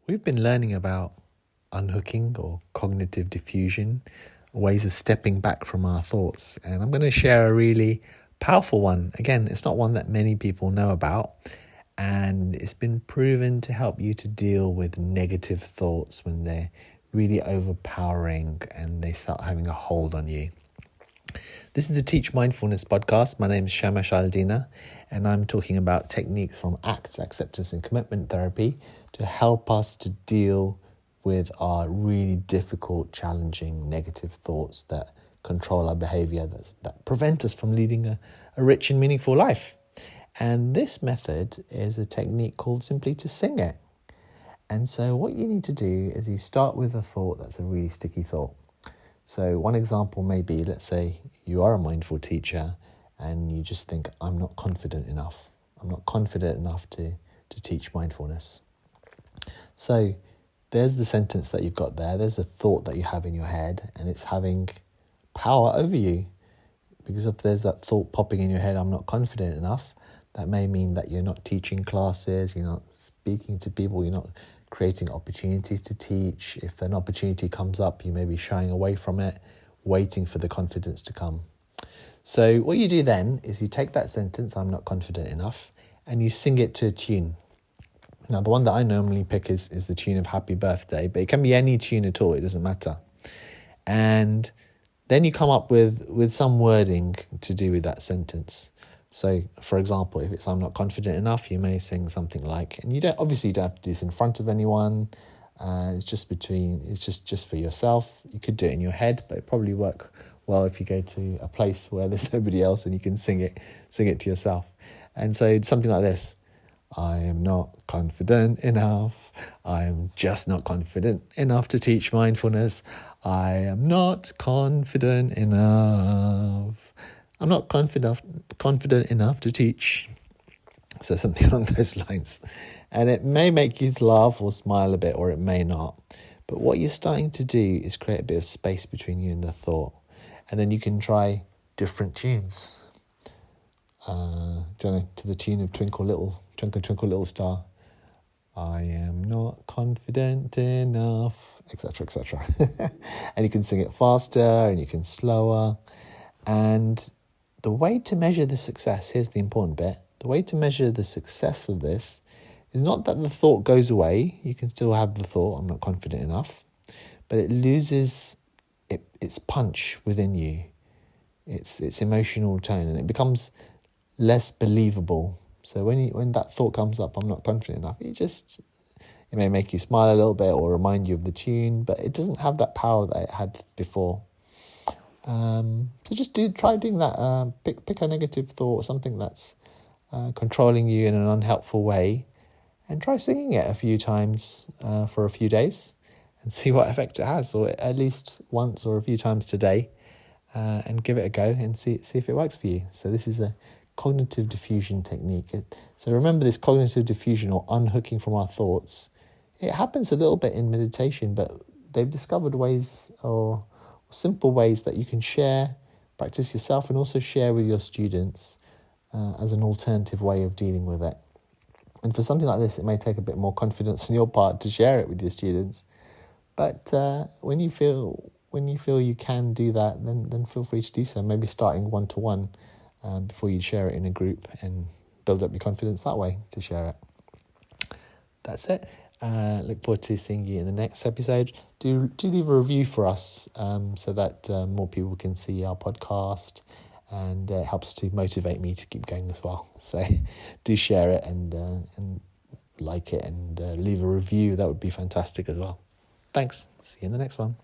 We've been learning about unhooking or cognitive diffusion, ways of stepping back from our thoughts. And I'm going to share a really powerful one. Again, it's not one that many people know about, and it's been proven to help you to deal with negative thoughts when they're really overpowering and they start having a hold on you. This is the Teach Mindfulness podcast. My name is Shamash Aldina, and I'm talking about techniques from ACT, Acceptance and Commitment Therapy, to help us to deal with our really difficult, challenging, negative thoughts that control our behavior, that prevent us from leading a rich and meaningful life. And this method is a technique called simply to sing it. And so what you need to do is you start with a thought that's a really sticky thought. So one example may be, let's say you are a mindful teacher and you just think, I'm not confident enough. I'm not confident enough to teach mindfulness. So there's the sentence that you've got there. There's a thought that you have in your head, and it's having power over you. Because if there's that thought popping in your head, I'm not confident enough, that may mean that you're not teaching classes, you're not speaking to people, you're not creating opportunities to teach. If an opportunity comes up, you may be shying away from it, waiting for the confidence to come. So what you do then is you take that sentence, I'm not confident enough, and you sing it to a tune. Now, the one that I normally pick is the tune of Happy Birthday, but it can be any tune at all, it doesn't matter. And then you come up with some wording to do with that sentence. So, for example, if it's I'm not confident enough, you may sing something like, and you don't have to do this in front of anyone. It's just for yourself. You could do it in your head, but it probably work well if you go to a place where there's nobody else and you can sing it to yourself. And so it's something like this. I am not confident enough. I am just not confident enough to teach mindfulness. I am not confident enough. I'm not confident enough to teach. So something along those lines. And it may make you laugh or smile a bit, or it may not. But what you're starting to do is create a bit of space between you and the thought. And then you can try different tunes. To the tune of Twinkle, Twinkle, Little Star. I am not confident enough, etc., etc. And you can sing it faster and you can slower. And the way to measure the success, here's the important bit, the way to measure the success of this is not that the thought goes away. You can still have the thought, I'm not confident enough, but it loses its punch within you, its emotional tone, and it becomes less believable. So when that thought comes up, I'm not confident enough, it may make you smile a little bit or remind you of the tune, but it doesn't have that power that it had before. So just try doing that. Pick a negative thought, something that's controlling you in an unhelpful way, and try singing it a few times for a few days and see what effect it has, or at least once or a few times today, and give it a go and see if it works for you. So this is a cognitive diffusion technique. So remember, this cognitive diffusion, or unhooking from our thoughts, it happens a little bit in meditation, but they've discovered ways or simple ways that you can practice yourself, and also share with your students as an alternative way of dealing with it. And for something like this, it may take a bit more confidence on your part to share it with your students. But when you feel you can do that, then feel free to do so. Maybe starting one-to-one before you share it in a group, and build up your confidence that way to share it. That's it. Look forward to seeing you in the next episode. Do leave a review for us so that more people can see our podcast, and it helps to motivate me to keep going as well. So do share it and like it, and leave a review. That would be fantastic as well. Thanks. See you in the next one.